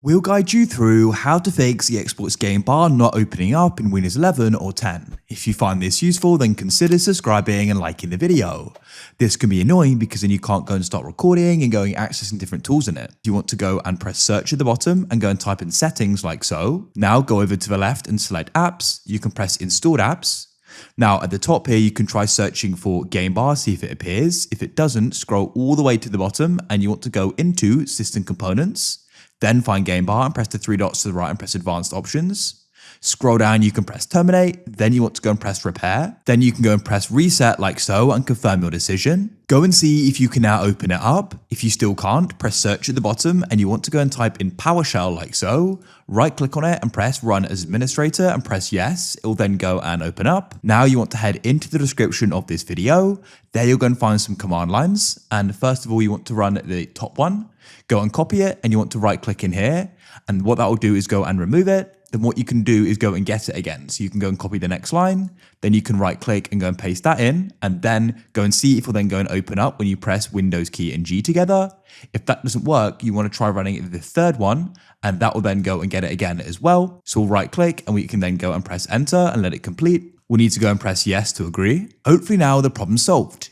We'll guide you through how to fix the Xbox game bar not opening up in Windows 11 or 10. If you find this useful, then consider subscribing and liking the video. This can be annoying because then you can't go and start recording and going accessing different tools in it. You want to go and press search at the bottom and go and type in settings like so. Now go over to the left and select apps. You can press installed apps. Now at the top here, you can try searching for game bar, see if it appears. If it doesn't, scroll all the way to the bottom and you want to go into system components. Then find game bar and press the three dots to the right and press advanced options. Scroll down, you can press terminate, then you want to go and press repair. Then you can go and press reset like so and confirm your decision. Go and see if you can now open it up. If you still can't, press search at the bottom and you want to go and type in PowerShell like so. Right click on it and press run as administrator and press yes. It will then go and open up. Now you want to head into the description of this video. There you'll go and find some command lines. And first of all, you want to run the top one. Go and copy it and you want to right click in here. And what that will do is go and remove it. Then what you can do is go and get it again. So you can go and copy the next line, then you can right click and go and paste that in, and then go and see if it'll then go and open up when you press Windows key and G together. If that doesn't work, you want to try running it with the third one, and that will then go and get it again as well. So we'll right click and we can then go and press enter and let it complete. We'll need to go and press yes to agree. Hopefully now the problem's solved.